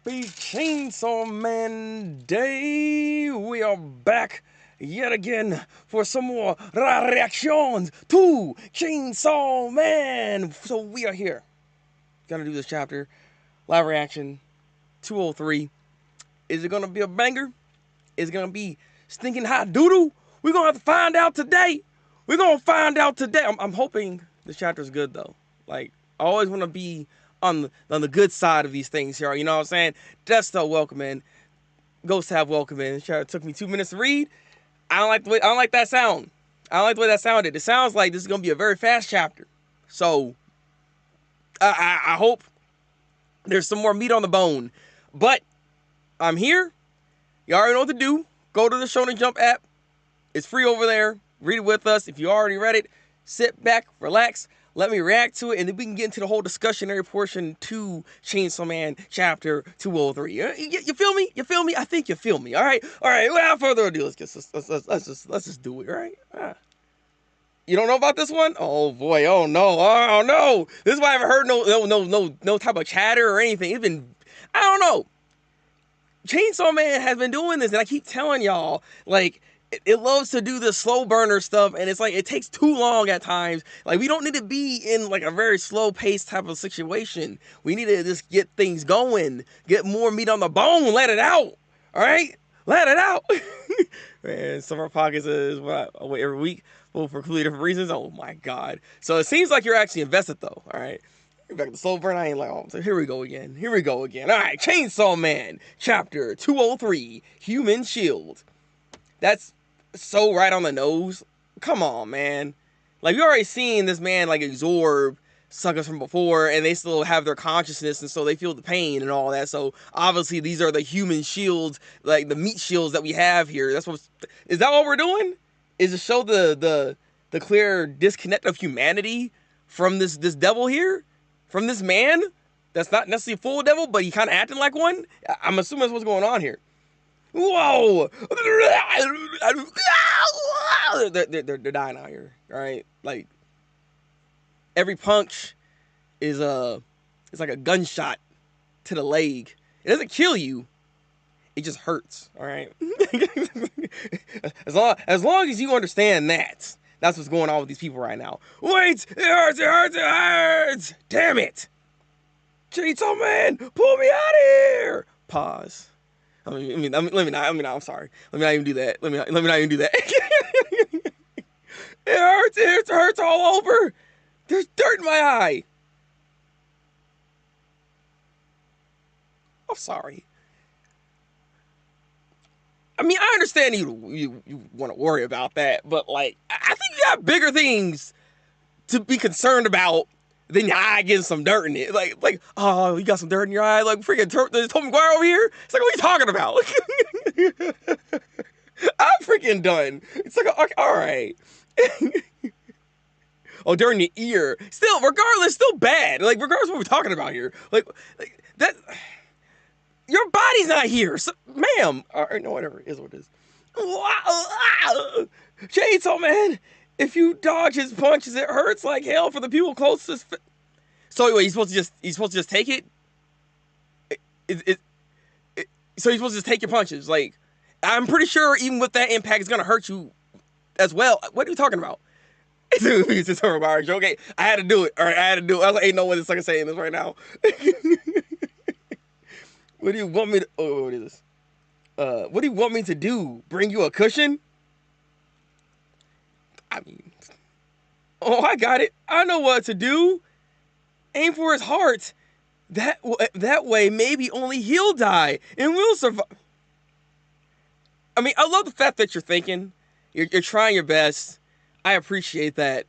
Happy Chainsaw Man Day! We are back yet again for some more reactions to Chainsaw Man! So we are here. Gonna do this chapter. Live reaction 203. Is it gonna be a banger? Is it gonna be stinking hot doodoo? We're gonna have to find out today. We're gonna find out today. I'm hoping this chapter's good though. Like, I always wanna be on the good side of these things here. You know what I'm saying? Desto welcome in. Ghost have welcome in. It took me 2 minutes to read. I don't like that sound. I don't like the way that sounded. It sounds like this is gonna be a very fast chapter. So I hope there's some more meat on the bone. But I'm here. You already know what to do. Go to the Shonen Jump app. It's free over there. Read it with us. If you already read it, sit back, relax, let me react to it, and then we can get into the whole discussionary portion to Chainsaw Man Chapter 203. You feel me? You feel me? I think you feel me. All right. Without further ado, let's just do it. All right. You don't know about this one? Oh boy. Oh no. Oh no. This is why I haven't heard no type of chatter or anything. It's been, I don't know. Chainsaw Man has been doing this, and I keep telling y'all, like, it loves to do the slow burner stuff, and it's like it takes too long at times. Like, we don't need to be in like a very slow paced type of situation. We need to just get things going, get more meat on the bone, let it out. All right, let it out. Man, Summer Pockets is what I wait every week, well, for completely different reasons. Oh my god. So it seems like you're actually invested though. All right. Back to slow burn. I ain't like, oh, so here we go again. All right, Chainsaw Man, Chapter 203, Human Shield. That's so right on the nose. Come on, man. Like, we already seen this man, like, absorb suckers from before, and they still have their consciousness, and so they feel the pain and all that. So, obviously, these are the human shields, like, the meat shields that we have here. Is that what we're doing? Is to show the clear disconnect of humanity from this devil here? From this man? That's not necessarily full devil, but he kind of acting like one? I'm assuming that's what's going on here. Whoa! They're dying out here, all right? Like, every punch is it's like a gunshot to the leg. It doesn't kill you. It just hurts, all right? as long as you understand that, that's what's going on with these people right now. Wait! It hurts! Damn it! Chainsaw Man, pull me out of here! Pause. I'm sorry. Let me not even do that. Let me not even do that. It hurts all over. There's dirt in my eye. I'm sorry. I mean, I understand you want to worry about that, but like, I think you got bigger things to be concerned about than your eye getting some dirt in it. Like, oh, you got some dirt in your eye? Like, freaking Tom McGuire over here? It's like, what are you talking about? I'm freaking done. It's like, okay, all right. Oh, during the ear. Still, regardless, still bad. Like, regardless of what we're talking about here. Like that. Your body's not here, so, ma'am. All right, no, whatever. It is what it is. Chainsaw Man, if you dodge his punches, it hurts like hell for the people closest. So anyway, he's supposed to just take it. So he's supposed to just take your punches. Like, I'm pretty sure even with that impact, it's gonna hurt you as well. What are you talking about? It's just a joke. Okay, I had to do it. All right, I had to do it. I was like, ain't no way this sucker saying this right now. What do you want me to? Oh, what is this? What do you want me to do? Bring you a cushion? I mean, oh, I got it. I know what to do. Aim for his heart. That way, maybe only he'll die and we'll survive. I mean, I love the fact that you're thinking. You're trying your best. I appreciate that.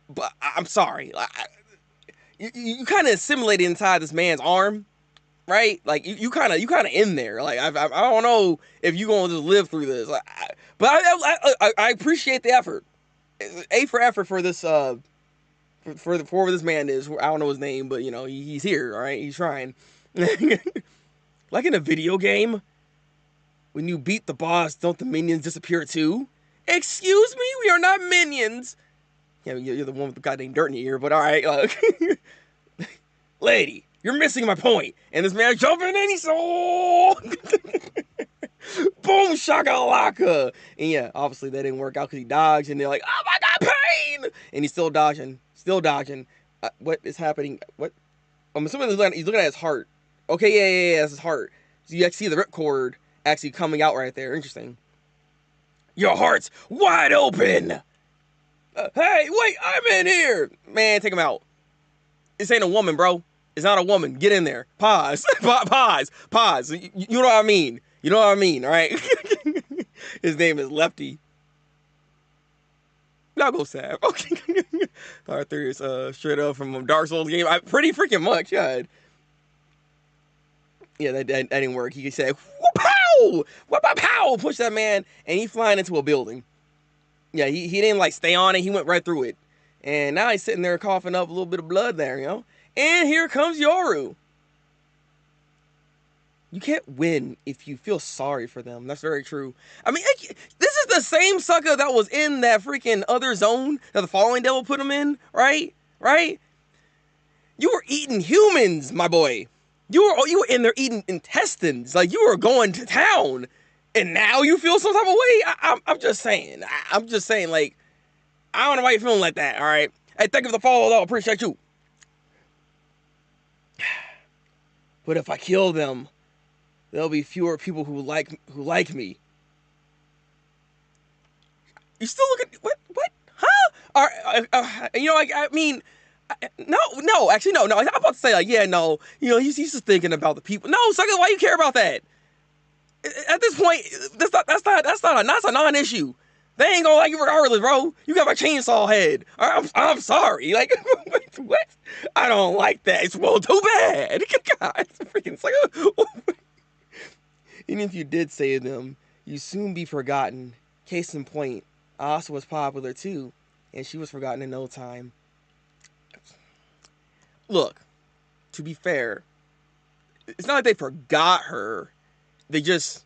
But I'm sorry. You kind of assimilated inside this man's arm, right? Like, you kind of in there. Like, I don't know if you gonna just live through this. Like, but I appreciate the effort. A for effort for this for this man is, I don't know his name, but you know, he's here. All right, he's trying. Like in a video game, when you beat the boss, don't the minions disappear too? Excuse me, we are not minions. Yeah, you're the one with the goddamn dirt in your ear, but all right. Lady, You're missing my point. And this man jumping in, he's so boom shakalaka. And yeah, obviously that didn't work out because he dodged, and they're like, oh my god, pain! And he's still dodging, still dodging. What is happening? What? I'm assuming he's looking at his heart. Okay, yeah, that's his heart. So you actually see the ripcord actually coming out right there. Interesting. Your heart's wide open. Hey, wait, I'm in here. Man, take him out. This ain't a woman, bro. It's not a woman. Get in there. Pause. Pause. You know what I mean. You know what I mean, all right? His name is Lefty. Now go Sab. Okay. Arthur is straight up from a Dark Souls game. Pretty freaking much, yeah. Yeah, that didn't work. He said, "Pow! Pow!" Push that man, and he flying into a building. Yeah, he didn't like stay on it. He went right through it, and now he's sitting there coughing up a little bit of blood there, you know. And here comes Yoru. You can't win if you feel sorry for them. That's very true. I mean, this is the same sucker that was in that freaking other zone that the Falling Devil put him in, right? Right? You were eating humans, my boy. You were in there eating intestines. Like, you were going to town. And now you feel some type of way? I'm just saying. I'm just saying, like, I don't know why you're feeling like that, all right? Hey, thank you for the follow, though. Appreciate you. But if I kill them, there'll be fewer people who like me. You still looking? What? Huh? You know, like, I mean, no. Actually, no. I'm about to say, like, yeah, no. You know, he's just thinking about the people. No, sucker, why you care about that? At this point, that's a non-issue. They ain't gonna like you regardless, bro. You got my chainsaw head. I'm sorry. Like, what? I don't like that. It's well too bad. God, it's freaking like, even if you did save them, you'd soon be forgotten. Case in point, Asa was popular too, and she was forgotten in no time. Look, to be fair, it's not like they forgot her. They just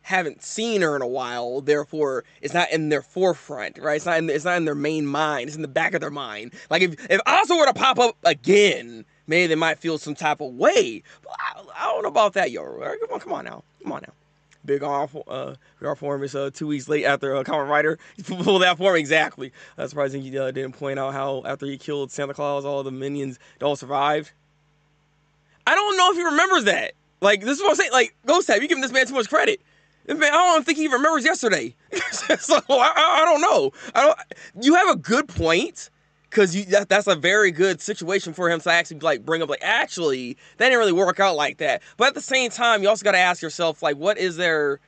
haven't seen her in a while, therefore it's not in their forefront, right? It's not in their main mind. It's in the back of their mind. Like, if Asa were to pop up again, maybe they might feel some type of way. But I don't know about that, yo. Come on now. Big R form is 2 weeks late after Kamen Rider. He pulled that form exactly. That's surprising he didn't point out how after he killed Santa Claus, all the minions all survived. I don't know if he remembers that. Like, this is what I'm saying. Like, Ghost Tab, you giving this man too much credit. This man, I don't think he remembers yesterday. So I don't know. You have a good point, because that's a very good situation for him to actually like bring up. Like, actually, that didn't really work out like that. But at the same time, you also got to ask yourself, like, what is there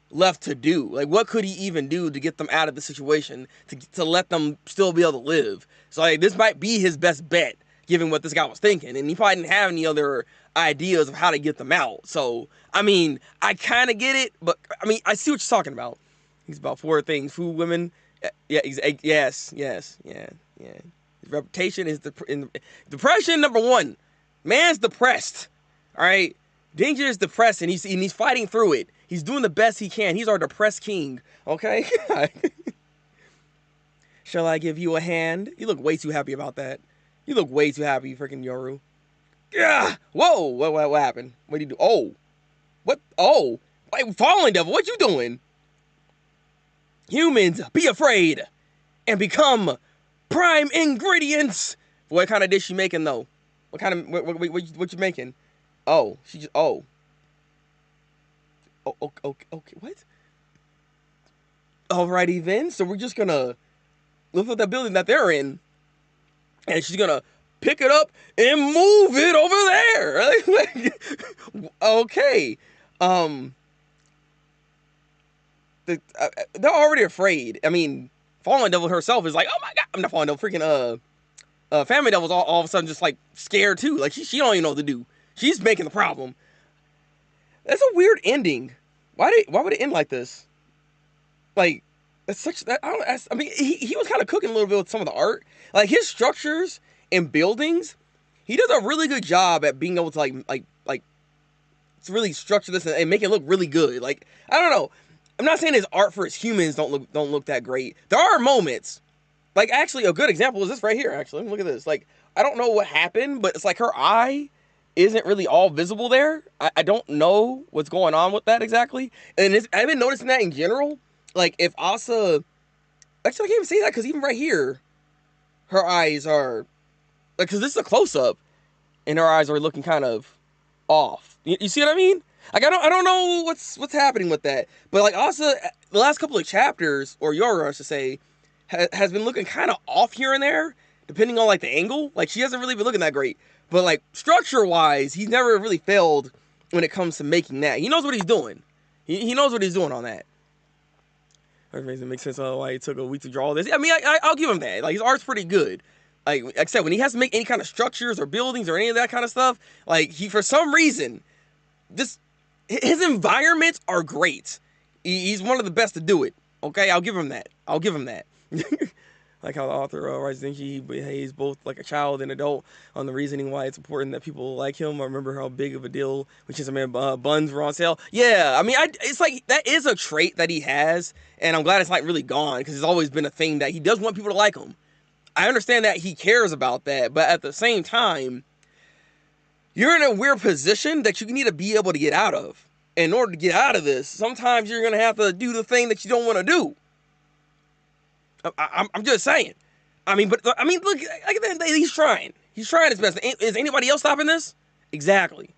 left to do? Like, what could he even do to get them out of the situation, to let them still be able to live? So, like, this might be his best bet, given what this guy was thinking. And he probably didn't have any other ideas of how to get them out. So, I mean, I kind of get it, but I mean, I see what you're talking about. He's about 4 things: food, women. Yeah, yes. His reputation is depression. Number 1, man's depressed. All right, Danger is depressed, and he's fighting through it. He's doing the best he can. He's our depressed king. Okay. Shall I give you a hand? You look way too happy about that. You look way too happy, freaking Yoru. Yeah. Whoa. What happened? What did you do? Oh. What? Oh. Wait, Fallen Devil, what you doing? Humans, be afraid and become prime ingredients. What kind of dish you making, though? What kind of what you making? Oh, she just oh. Okay, what? Alrighty then. So we're just gonna look at the building that they're in, and she's gonna pick it up and move it over there. Okay. They're already afraid. I mean, Fallen Devil herself is like, oh my god, I'm not Fallen Devil, freaking Family Devil's all of a sudden just like scared too. Like, she don't even know what to do. She's making the problem. That's a weird ending. Why would it end like this? Like, that's such that I mean, he was kind of cooking a little bit with some of the art. Like, his structures and buildings, he does a really good job at being able to like to really structure this and make it look really good. Like, I don't know. I'm not saying his art for his humans don't look that great. There are moments. Like, actually, a good example is this right here, actually. Look at this. Like, I don't know what happened, but it's like her eye isn't really all visible there. I don't know what's going on with that exactly. And I've been noticing that in general. Like, if Asa... Actually, I can't even say that, because even right here, her eyes are... Like, because this is a close-up, and her eyes are looking kind of off. You see what I mean? Like, I don't know what's happening with that. But, like, Asa, the last couple of chapters, or Yora, I should say, has been looking kind of off here and there, depending on, like, the angle. Like, she hasn't really been looking that great. But, like, structure-wise, he's never really failed when it comes to making that. He knows what he's doing. He knows what he's doing on that. It makes sense why it took a week to draw this. I mean, I'll give him that. Like, his art's pretty good. Like I said, when he has to make any kind of structures or buildings or any of that kind of stuff, like, he, for some reason, his environments are great. He's one of the best to do it. Okay, I'll give him that. I'll give him that. Like how the author writes, he behaves both like a child and adult on the reasoning why it's important that people like him. I remember how big of a deal which is a man buns were on sale. Yeah, I mean, it's like, that is a trait that he has, and I'm glad it's not really gone, because it's always been a thing that he does want people to like him. I understand that he cares about that, but at the same time, you're in a weird position that you need to be able to get out of. In order to get out of this, sometimes you're going to have to do the thing that you don't want to do. I'm just saying. I mean, look, at the end of the day, he's trying. He's trying his best. Is anybody else stopping this? Exactly.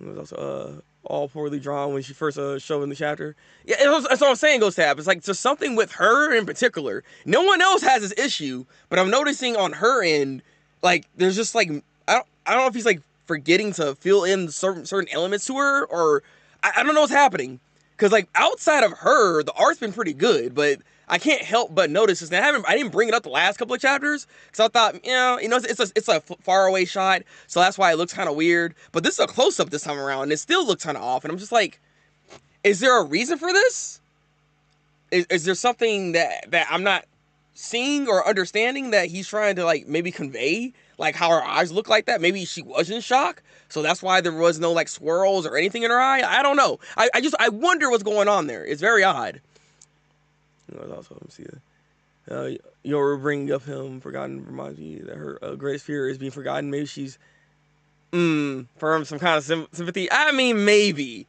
It was also all poorly drawn when she first showed in the chapter. Yeah, that's what I'm saying, Ghost Tab. It's like, there's something with her in particular. No one else has this issue, but I'm noticing on her end, like, there's just like, I don't know if he's like forgetting to fill in certain elements to her, or I don't know what's happening. Because, like, outside of her, the art's been pretty good, but I can't help but notice this. Now, I didn't bring it up the last couple of chapters, because I thought, it's a far away shot, so that's why it looks kind of weird. But this is a close-up this time around, and it still looks kind of off, and I'm just like, is there a reason for this? Is there something that I'm not seeing or understanding that he's trying to, like, maybe convey? Like, how her eyes look like that? Maybe she was in shock, so that's why there was no, like, swirls or anything in her eye. I don't know. I wonder what's going on there. It's very odd. Also, let me see. Yoru bringing up him forgotten reminds me that her greatest fear is being forgotten. Maybe she's for some kind of sympathy. I mean, maybe.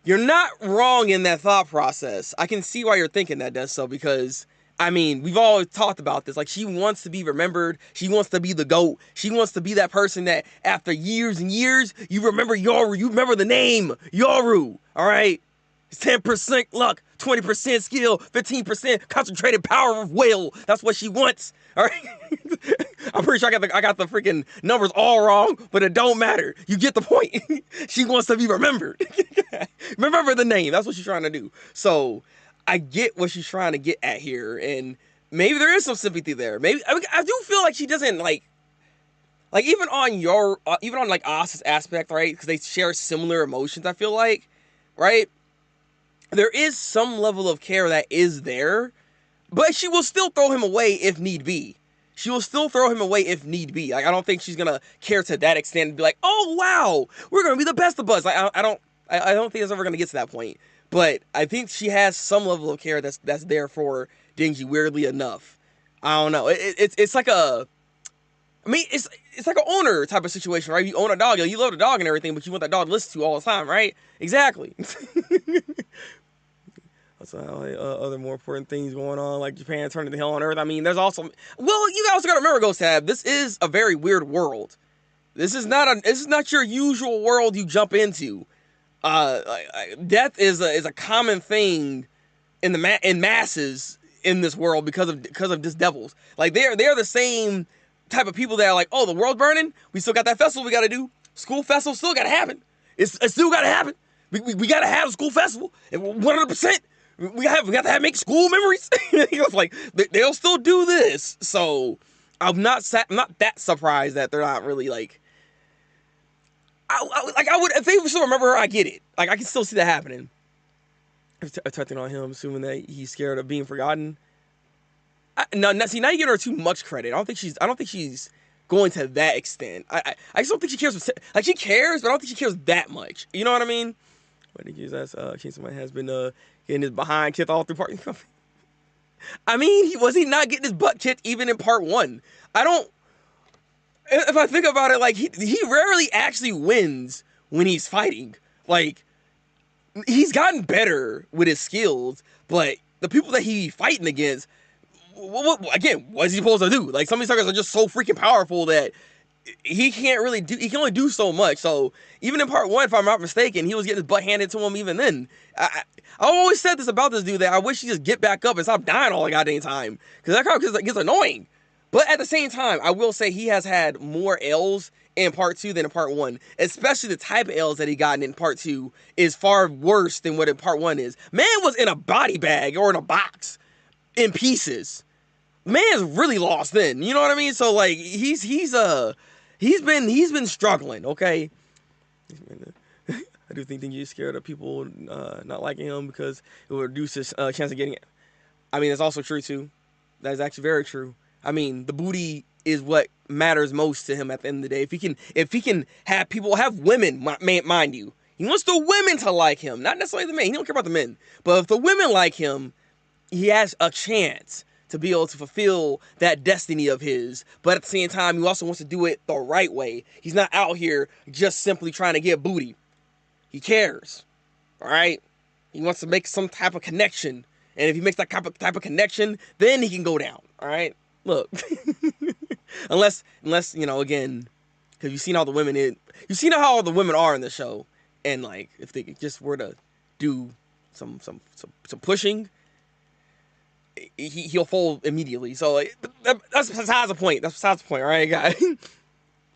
You're not wrong in that thought process. I can see why you're thinking that, does so, because, I mean, we've all talked about this. Like, she wants to be remembered. She wants to be the GOAT. She wants to be that person that, after years and years, you remember Yoru. You remember the name Yoru. All right? It's 10% luck, 20% skill, 15% concentrated power of will. That's what she wants. All right? I'm pretty sure I got the freaking numbers all wrong, but it don't matter. You get the point. She wants to be remembered. Remember the name. That's what she's trying to do. So I get what she's trying to get at here, and maybe there is some sympathy there. Maybe I do feel like she doesn't like even on like Asa's aspect, right? Because they share similar emotions. I feel like, right? There is some level of care that is there, but she will still throw him away if need be. Like, I don't think she's gonna care to that extent and be like, "Oh wow, we're gonna be the best of us." Like, I don't think it's ever gonna get to that point. But I think she has some level of care that's there for Denji. Weirdly enough, I don't know. It's like it's like an owner type of situation, right? You own a dog, you love the dog and everything, but you want that dog to listen to all the time, right? Exactly. Also, other more important things going on, like Japan turning to hell on earth. I mean, there's also, well, you also got to remember, Ghost Tab, this is a very weird world. This is not your usual world you jump into. Death is a common thing in masses in this world because of just devils. Like, they're the same type of people that are like, oh, the world's burning, we still got that festival we got to do. School festival still got to happen. It's still got to happen. We got to have a school festival. 100%. We got to make school memories. He was like, they'll still do this. So I'm not that surprised that they're not really like. I would, if they still remember her, I get it. Like, I can still see that happening. Touching on him, assuming that he's scared of being forgotten. Now you give her too much credit. I don't think she's going to that extent. I just don't think she cares. Like, she cares, but I don't think she cares that much. You know what I mean? But Chainsaw Man has been getting his behind kicked all through part. I mean, was he not getting his butt kicked even in part 1? if I think about it, like he rarely actually wins when he's fighting. Like he's gotten better with his skills, but the people that he fighting against, again, what is he supposed to do? Like some of these suckers are just so freaking powerful that he can't really do. He can only do so much. So even in part one, if I'm not mistaken, he was getting his butt handed to him. Even then, I always said this about this dude that I wish he just get back up and stop dying all the goddamn time because that kind of gets annoying. But at the same time, I will say he has had more L's in part two than in part one. Especially the type of L's that he gotten in part two is far worse than what in part one is. Man was in a body bag or in a box in pieces. Man's really lost then. You know what I mean? So like he's been struggling, okay? I do think he's scared of people not liking him because it will reduce his chance of getting it. I mean, that's also true too. That is actually very true. I mean, the booty is what matters most to him at the end of the day. If he can have people, have women, mind you, he wants the women to like him, not necessarily the men. He don't care about the men, but if the women like him, he has a chance to be able to fulfill that destiny of his. But at the same time, he also wants to do it the right way. He's not out here just simply trying to get booty. He cares, all right? He wants to make some type of connection. And if he makes that type of connection, then he can go down, all right? Look, unless you know, again, because you've seen all the women you've seen how all the women are in the show, and like if they just were to do some pushing, he'll fold immediately. So like, that's besides the point. That's besides the point, all right, guy. He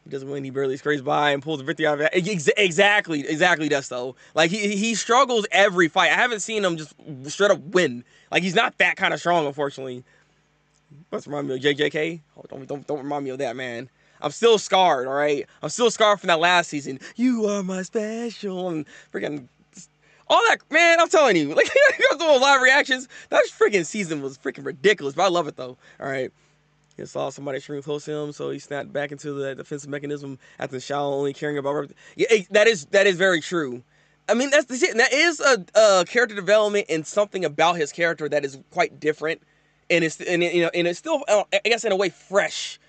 doesn't win. He barely scrapes by and pulls the victory out of it. Exactly. That's though. Like he struggles every fight. I haven't seen him just straight up win. Like he's not that kind of strong, unfortunately. Let's remind me of JJK. Oh, don't remind me of that, man. I'm still scarred, all right? I'm still scarred from that last season. You are my special. And freaking all that, man, I'm telling you. Like, you doing live reactions. That freaking season was freaking ridiculous, but I love it, though. All right. He saw somebody stream close to him, so he snapped back into the defensive mechanism after the shower, only caring about... Yeah, that is very true. I mean, that's the shit. And that is a character development and something about his character that is quite different. And it's still, I guess, in a way, fresh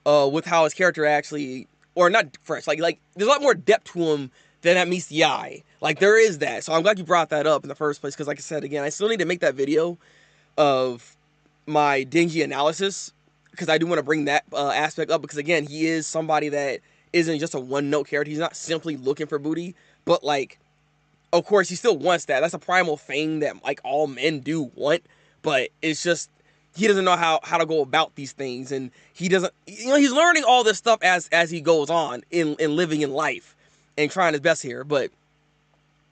with how his character actually, or not fresh, like there's a lot more depth to him than that meets the eye. Like there is that. So I'm glad you brought that up in the first place because, like I said, again, I still need to make that video of my Denji analysis because I do want to bring that aspect up because, again, he is somebody that isn't just a one-note character. He's not simply looking for booty, but like, of course, he still wants that. That's a primal thing that like all men do want, but it's just he doesn't know how to go about these things, and he doesn't. You know, he's learning all this stuff as he goes on in living in life and trying his best here. But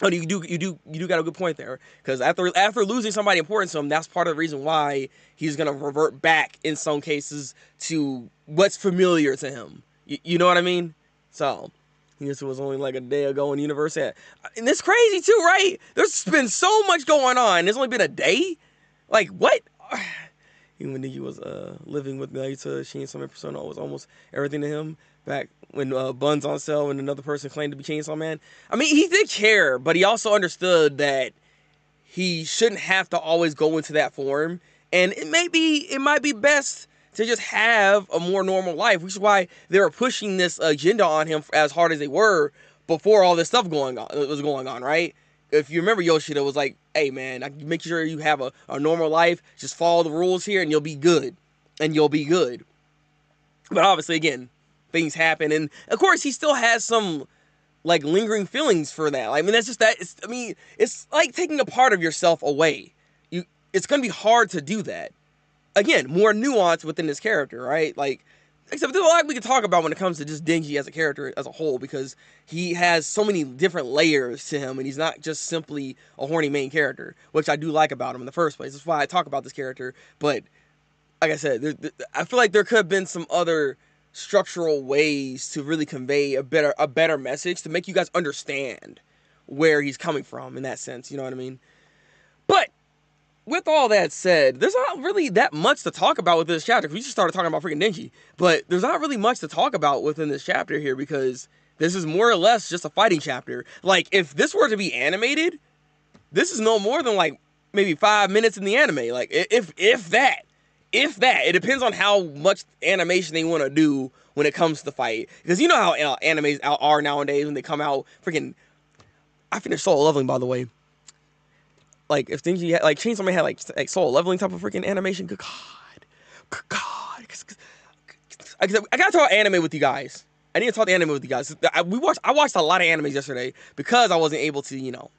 you do got a good point there because after losing somebody important to him, that's part of the reason why he's gonna revert back in some cases to what's familiar to him. You know what I mean? So. This was only like a day ago in the universe. And it's crazy too, right? There's been so much going on. It's only been a day? Like, what? Even when he was living with Naruto, Chainsaw Man persona was almost everything to him. Back when Bun's on sale and another person claimed to be Chainsaw Man. I mean, he did care, but he also understood that he shouldn't have to always go into that form. And it might be best to just have a more normal life, which is why they were pushing this agenda on him as hard as they were before all this stuff was going on, right? If you remember, Yoshida was like, hey, man, make sure you have a normal life. Just follow the rules here, and you'll be good. But obviously, again, things happen. And, of course, he still has some, like, lingering feelings for that. I mean, that's just that. It's like taking a part of yourself away. It's going to be hard to do that. Again, more nuance within this character, right? Like, except there's a lot we can talk about when it comes to just Denji as a character as a whole, because he has so many different layers to him, and he's not just simply a horny main character, which I do like about him in the first place. That's why I talk about this character. But, like I said, I feel like there could have been some other structural ways to really convey a better message to make you guys understand where he's coming from in that sense, you know what I mean? But with all that said, there's not really that much to talk about with this chapter. We just started talking about freaking Denji. But there's not really much to talk about within this chapter here because this is more or less just a fighting chapter. Like, if this were to be animated, this is no more than, like, maybe 5 minutes in the anime. Like, if that. If that. It depends on how much animation they want to do when it comes to the fight. Because you know how animes are nowadays when they come out. Freaking, I finished Solo Leveling, by the way. Like, if things you had, like, Chainsaw Man had, like Solo Leveling type of freaking animation. Good God. Good God. I gotta talk anime with you guys. I need to talk anime with you guys. I watched a lot of animes yesterday because I wasn't able to, you know,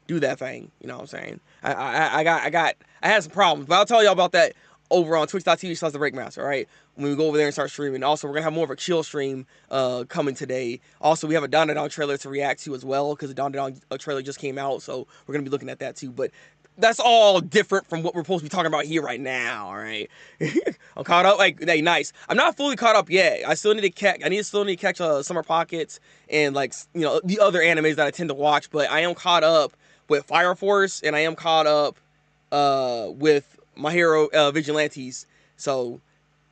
do that thing. You know what I'm saying? I had some problems, but I'll tell y'all about that over on twitch.tv/Thabreakmaster, all right? When we go over there and start streaming. Also, we're going to have more of a chill stream coming today. Also, we have a Don trailer to react to as well, because the Don trailer just came out, so we're going to be looking at that too. But that's all different from what we're supposed to be talking about here right now, all right? I'm caught up. Like, hey, nice. I'm not fully caught up yet. I still need to catch Summer Pockets and, like, you know, the other animes that I tend to watch, but I am caught up with Fire Force, and I am caught up with My Hero Vigilantes. So,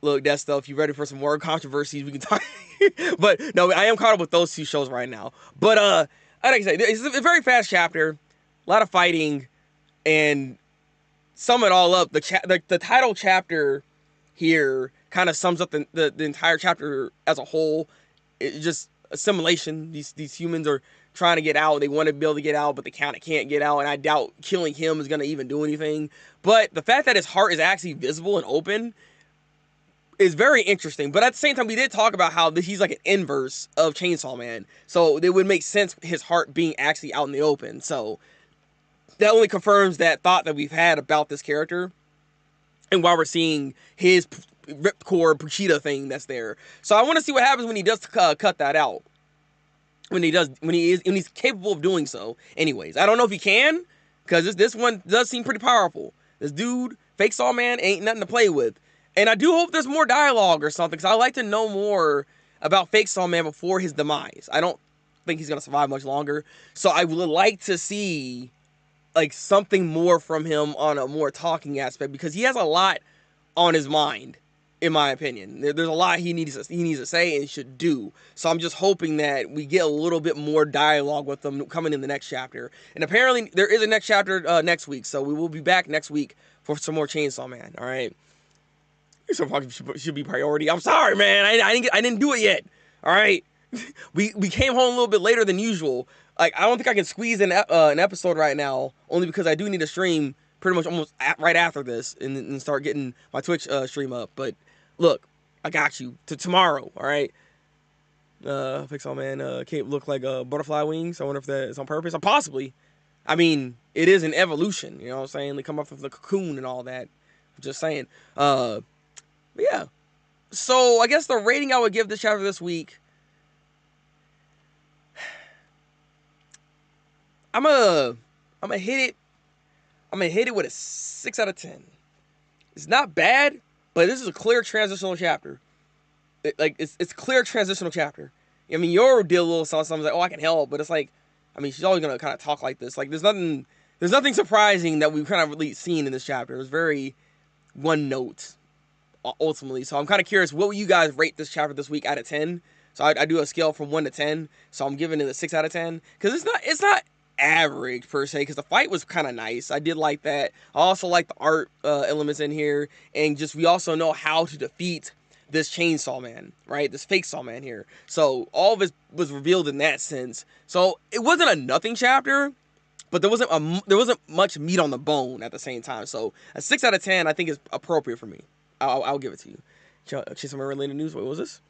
look, that's stuff. If you're ready for some more controversies, we can talk. But, no, I am caught up with those two shows right now. But, like I say, it's a very fast chapter. A lot of fighting. And sum it all up, the title chapter here kind of sums up the entire chapter as a whole. It's just assimilation. These humans are trying to get out. They want to be able to get out, but they can't get out. And I doubt killing him is going to even do anything. But the fact that his heart is actually visible and open is very interesting. But at the same time, we did talk about how he's like an inverse of Chainsaw Man. So it would make sense his heart being actually out in the open. So that only confirms that thought that we've had about this character. And while we're seeing his ripcord Puchita thing that's there. So I want to see what happens when he does cut that out. When he's capable of doing so. Anyways, I don't know if he can, because this one does seem pretty powerful. This dude, Fake Saw Man, ain't nothing to play with. And I do hope there's more dialogue or something, because I like to know more about Fake Saw Man before his demise. I don't think he's going to survive much longer. So I would like to see, like, something more from him on a more talking aspect, because he has a lot on his mind, in my opinion. There's a lot he needs to say and should do. So I'm just hoping that we get a little bit more dialogue with him coming in the next chapter. And apparently there is a next chapter next week, so we will be back next week for some more Chainsaw Man. All right, should be priority. I'm sorry, man. I didn't do it yet. All right, we came home a little bit later than usual. Like, I don't think I can squeeze in an episode right now, only because I do need to stream pretty much almost right after this and start getting my Twitch stream up. But look, I got you to tomorrow, all right? Fake Saw Man cape look like butterfly wings. I wonder if that is on purpose, or possibly. I mean, it is an evolution, you know what I'm saying? They come off of the cocoon and all that. I'm just saying. But yeah. So I guess the rating I would give this chapter this week, I'm gonna hit it with a 6 out of 10. It's not bad, but this is a clear transitional chapter. It's clear transitional chapter. I mean, Yoru did a little something like, oh, I can help, but it's like, I mean, she's always gonna kind of talk like this. Like, there's nothing surprising that we've kind of really seen in this chapter. It's very one note, ultimately. So I'm kind of curious, what will you guys rate this chapter this week out of 10? So I do a scale from 1 to 10. So I'm giving it a 6 out of 10, because it's not average per se, because the fight was kind of nice. I did like that. I also like the art elements in here, and just we also know how to defeat this Chainsaw Man, right? This Fake Saw Man here. So all of it was revealed in that sense. So it wasn't a nothing chapter, but there wasn't much meat on the bone at the same time. So a 6 out of 10 I think is appropriate for me. I'll give it to you. Chainsaw Man related news. What was this?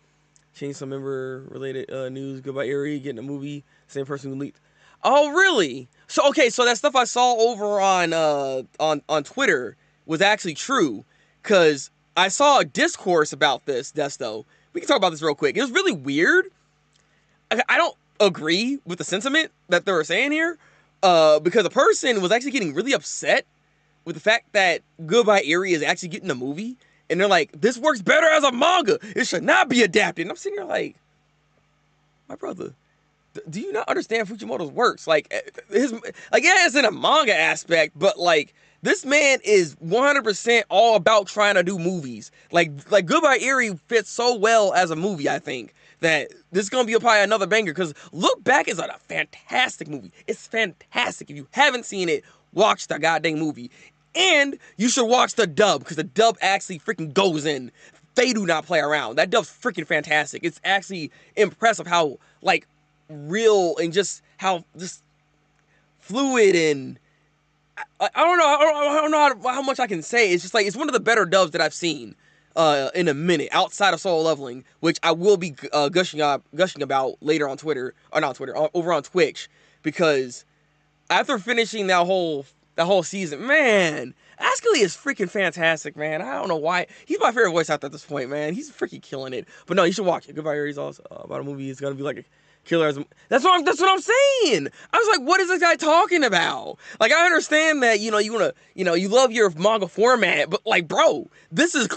Chainsaw Member related news. Goodbye Eerie getting a movie. Same person who leaked. Oh, really? So, okay, so that stuff I saw over on Twitter was actually true, because I saw a discourse about this, Desto. We can talk about this real quick. It was really weird. I don't agree with the sentiment that they were saying here, because a person was actually getting really upset with the fact that Goodbye Eerie is actually getting a movie, and they're like, this works better as a manga. It should not be adapted. And I'm sitting here like, my brother, do you not understand Fujimoto's works? Like, yeah, it's in a manga aspect, but like, this man is 100% all about trying to do movies. Like Goodbye Eerie fits so well as a movie, I think, that this is gonna be probably another banger, because Look Back is a fantastic movie. It's fantastic. If you haven't seen it, watch the goddamn movie. And you should watch the dub, because the dub actually freaking goes in. They do not play around. That dub's freaking fantastic. It's actually impressive how, like, real and just how just fluid and I don't know. I don't know how much I can say. It's just like, it's one of the better dubs that I've seen in a minute, outside of Solo Leveling, which I will be gushing about later on Twitter, or not Twitter, over on Twitch, because after finishing that whole season, man, Ascoli is freaking fantastic, man. I don't know why. He's my favorite voice actor at this point, man. He's freaking killing it. But no, you should watch it. Goodbye, Aries. Also about a movie. It's gonna be like a killer. That's what I'm saying. I was like, what is this guy talking about? Like, I understand that, you love your manga format, but like, bro, this is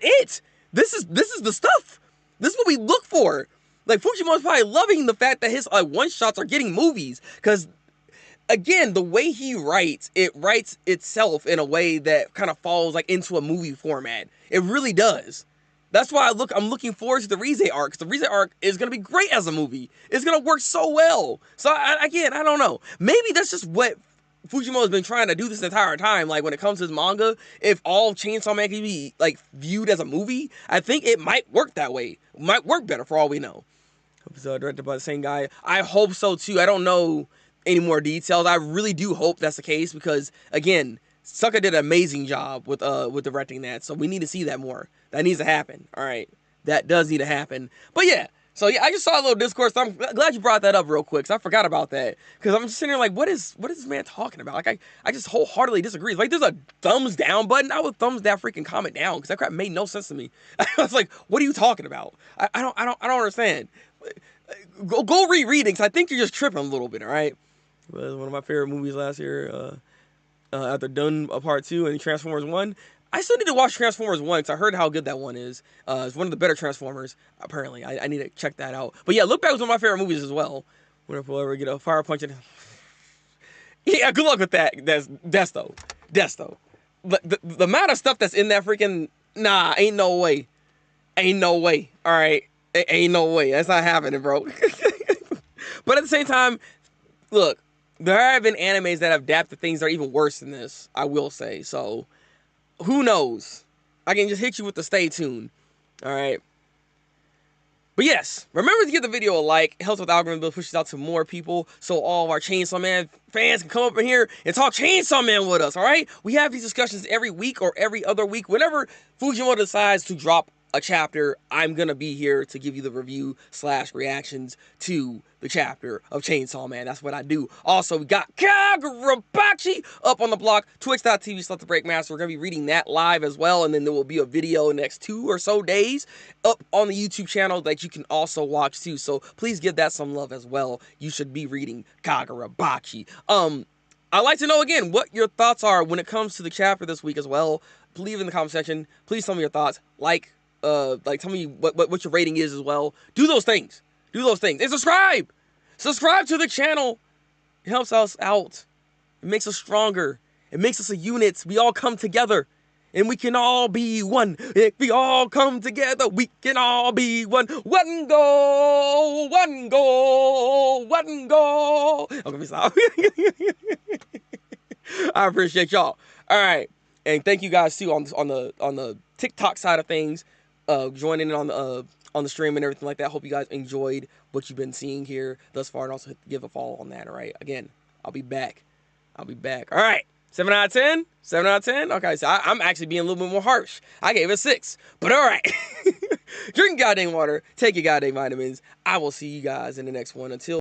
it. This is the stuff. This is what we look for. Like, Fujimoto's probably loving the fact that his one shots are getting movies, because again, the way he writes, it writes itself in a way that kind of falls like into a movie format. It really does. That's why I'm looking forward to the Rize arc, because the Rize arc is going to be great as a movie. It's going to work so well. So, again, I don't know. Maybe that's just what Fujimoto's been trying to do this entire time. Like, when it comes to his manga, if all Chainsaw Man can be, like, viewed as a movie, I think it might work that way. It might work better, for all we know. Episode directed by the same guy. I hope so, too. I don't know any more details. I really do hope that's the case, because, again, Sucker did an amazing job with directing that, so we need to see that more. That needs to happen. All right, that does need to happen. But yeah, so yeah, I just saw a little discourse. So I'm glad you brought that up real quick, because I forgot about that. Because I'm just sitting there like, what is this man talking about? Like, I just wholeheartedly disagree. Like, there's a thumbs down button. I would thumbs that freaking comment down, because that crap made no sense to me. I was like, what are you talking about? I don't understand. Go reread it, because I think you're just tripping a little bit. All right. It was one of my favorite movies last year. After Dune Part 2 and Transformers 1. I still need to watch Transformers 1, because I heard how good that one is. It's one of the better Transformers, apparently. I need to check that out. But yeah, Look Back was one of my favorite movies as well. Wonder if we'll ever get a fire punch in. Yeah, good luck with that, Desto. The amount of stuff that's in that freaking... Nah, ain't no way. Ain't no way, alright? Ain't no way. That's not happening, bro. But at the same time, look, there have been animes that have adapted things that are even worse than this, I will say. So, who knows? I can just hit you with the stay tuned. Alright? But yes, remember to give the video a like. It helps with the algorithm, but pushes out to more people, so all of our Chainsaw Man fans can come up in here and talk Chainsaw Man with us, alright? We have these discussions every week or every other week. Whenever Fujimoto decides to drop a chapter, I'm gonna be here to give you the review / reactions to the chapter of Chainsaw Man. That's what I do. Also, we got Kagurabachi up on the block, twitch.tv/Thabreakmaster. We're gonna be reading that live as well, and then there will be a video in the next 2 or so days up on the YouTube channel that you can also watch too. So please give that some love as well. You should be reading Kagurabachi. I'd like to know again what your thoughts are when it comes to the chapter this week as well. Leave in the comment section. Please tell me your thoughts. Tell me what your rating is as well. Do those things. Do those things. And subscribe. Subscribe to the channel. It helps us out. It makes us stronger. It makes us a unit. We all come together. And we can all be one. If we all come together, we can all be one. One goal. One goal. One goal. Okay, stop. I appreciate y'all. All right. And thank you guys too on the TikTok side of things. Joining in on the stream and everything like that. Hope you guys enjoyed what you've been seeing here thus far, and also give a follow on that. All right, again, I'll be back. All right, 7 out of 10. 7 out of 10. Okay, so I'm actually being a little bit more harsh. I gave it 6, but all right. Drink goddamn water. Take your goddamn vitamins. I will see you guys in the next one. Until